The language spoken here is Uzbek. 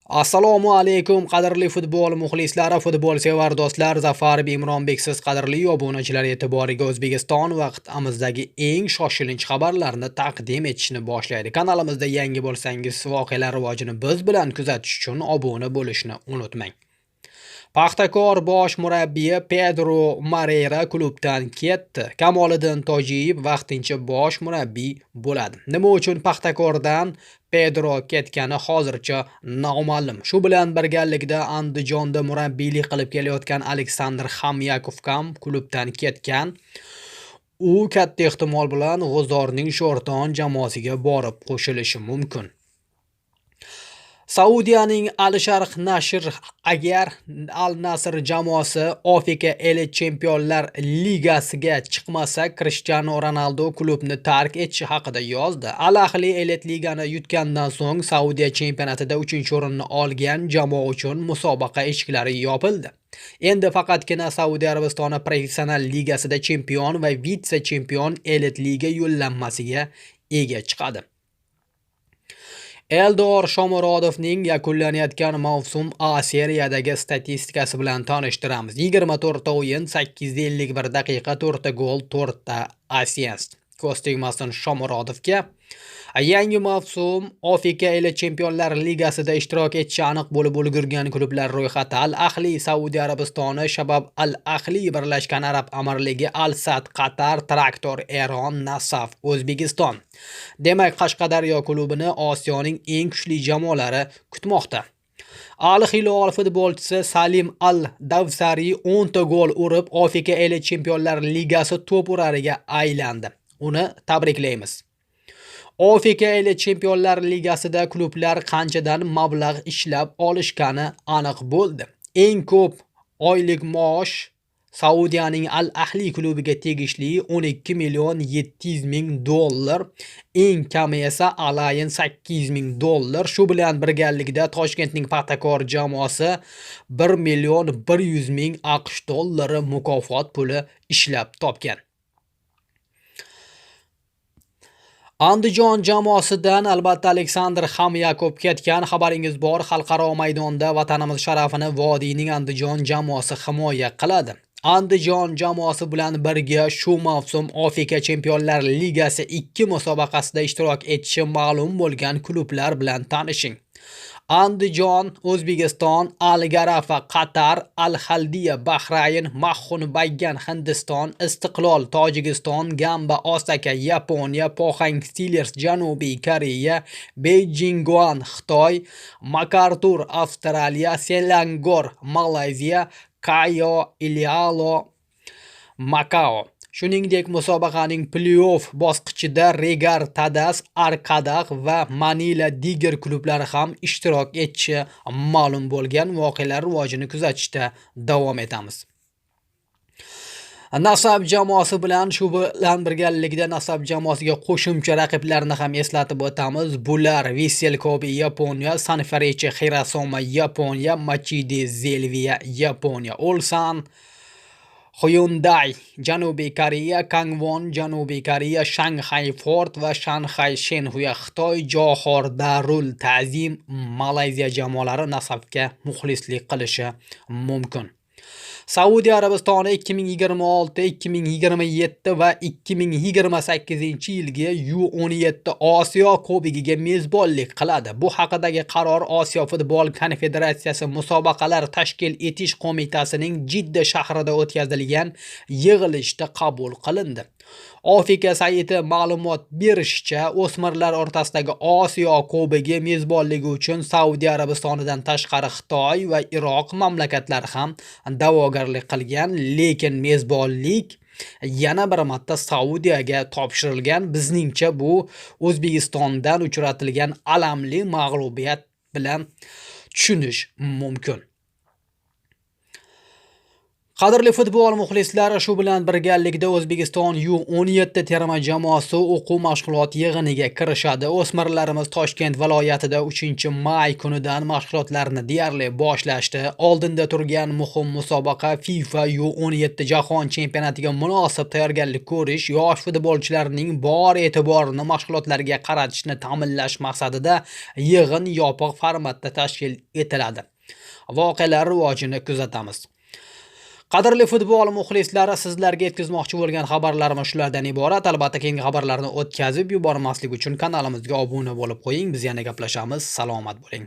Assalomu alaykum qadrli futbol muxlislari, futbol sevar do'stlar. Zafar Imronbeksiz qadrli obunachilar e'tiboriga O'zbekiston va qit'amizdagi eng shoshilinch xabarlarni taqdim etishni boshlaydi. Kanalimizda yangi bo'lsangiz, voqealar rivojini biz bilan kuzatish uchun obuna bo'lishni unutmang. Paxtakor bosh murabbiyi Pedro Moreira klubdan ketdi. Kamoliddin Tojiyev vaqtincha bosh murabbiy bo'ladi. Nima uchun Paxtakordan Pedro ketgani hozircha noma'lum. Shu bilan birgalikda Andijonda murabbiylik qilib kelayotgan Aleksandr Xamyakov ham klubdan ketgan. U katta ehtimol bilan G'uzorning Sho'rton jamoasiga borib qo'shilishi mumkin. Saudiyaning Al-Sharq nashr agar Al-Nasr jamoasi Afrika Elit Chempionlar Ligasiga chiqmasa, Cristiano Ronaldo klubni tark etishi haqida yozdi. Al-Ahli Elit Ligani yutgandan so'ng Saudiya chempionatida 3-o'rinni olgan jamoa uchun musobaqa eshiklari yopildi. Endi faqatgina Saudiya Arabistoni professional ligasida chempion va vitse-chempion Elit Liga yo'llanmasiga ega chiqadi. Eldor Shomurodovning yakunlanayotgan mavsum A seriyadagi statistikasi bilan tanishtiramiz. 24 o'yin, 851 daqiqa, 4 gol, 4 assist. Ko'z tegmasin Shomurodovga. Yangi mavsum Afrika Elit Chempionlar Ligasida ishtirok etishi aniq bo'lib ulgurgan klublar ro'yxati: Al-Ahli Saudiya Arabistoni, Shabab Al-Ahli Birlashgan Arab Amirligi, Al-Sad Qatar, Traktor Eron, Nasaf O'zbekiston. Demak, Qashqadaryo klubini Osiyoning eng kuchli jamoalari kutmoqda. Al-Hilol futbolchisi Salim Al-Davsari 10 ta gol urib, Afrika Elit Chempionlar Ligasi to'p urariga aylandi. Uni tabriklaymiz. Afrika Elit Chempionlar Ligasida klublar qanchadan mablag' ishlab olishgani aniq bo'ldi. Eng ko'p oylik maosh Saudiyaning Al-Ahli klubiga tegishli 12 million 700 ming dollar, eng kami esa Alayin 800 ming dollar. Shu bilan birgalikda Toshkentning Paxtakor jamoasi 1 million 100 ming AQSh dollari mukofot puli ishlab topgan. Andijon jamoasidan albatta Aleksandr Xamyakov ketgan. Xabaringiz bor, xalqaro maydonda vatanimiz sharafini Vodiyning Andijon jamoasi himoya qiladi. Andijon jamoasi bilan birga shu mavsum Afrika Chempionlar Ligasi 2 musobaqasida ishtirok etishi ma'lum bo'lgan klublar bilan tanishing. Andijon O'zbekiston, Al-Garafa Qatar, Al-Haldiya Bahrayn, Mahxun Baygan Hindiston, Istiqlol Tojikiston, Gamba Osaka Yaponiya, Pohang Steelers Janubiy Koreya, Beijingguan Xitoy, MacArthur Avstraliya, Selangor Malayziya, Kayo Ilialo Makao. Shuningdek, musobaqaning play-off bosqichida Regar Tadas, Arkadag va Manila Diger klublari ham ishtirok etishi ma'lum bo'lgan. Voqealar rivojini kuzatishda davom etamiz. Nasaf jamoasi bilan shu bilan birgalikda Nasaf jamoasiga qo'shimcha raqiblarni ham eslatib o'tamiz. Bular Vissel Kobe Yaponiya, Sanfrecce Hirosoma Yaponiya, Machide Zelviya Yaponiya, Ulsan Hyundai Janubiy Koreya, Kangwon Janubiy Koreya, Shanghai Ford va Shanghai Shenhua Xitoy, Johor Darul Ta'zim Malayziya jamoalari Nasafga muxlislik qilishi mumkin. Saudiya Arabistoni 2026, 2027 va 2028-yilgi U17 Osiyo Kubogiga mezbonlik qiladi. Bu haqidagi qaror Osiyo futbol konfederatsiyasi musobaqalar tashkil etish qo'mitasining Jidda shahrida o'tkazilgan yig'ilishda qabul qilindi. Afrika sayti ma'lumot berishicha, o'smirlar o'rtasidagi Osiyo Kubogi mezbonligi uchun Saudiya Arabistonidan tashqari Xitoy va Iroq mamlakatlari ham da'vogarlik qilgan, lekin mezbonlik yana bir marta Saudiyaga topshirilgan. Bizningcha bu O'zbekistondan uchratilgan alamli mag'lubiyat bilan tushunish mumkin. Qadrli futbol muxlislari, shu bilan birgalikda O'zbekiston U17 terma jamoasi o'quv mashg'ulot yig'iniga kirishadi. O'smirlarimiz Toshkent viloyatida 3-may kunidan mashg'ulotlarni deyarli boshlashdi. Oldinda turgan muhim musobaqa FIFA U17 jahon chempionatiga munosib tayyorgarlik ko'rish, yosh futbolchilarning bor e'tiborini mashg'ulotlarga qaratishni ta'minlash maqsadida yig'in yopiq formatda tashkil etiladi. Voqealar rivojini kuzatamiz. Qadrli futbol muxlislari, sizlarga yetkazmoqchi bo'lgan xabarlarimiz shulardan iborat. Albatta, keyingi xabarlarni o'tkazib yubormaslik uchun kanalimizga obuna bo'lib qo'ying. Biz yana gaplashamiz. Salomat bo'ling.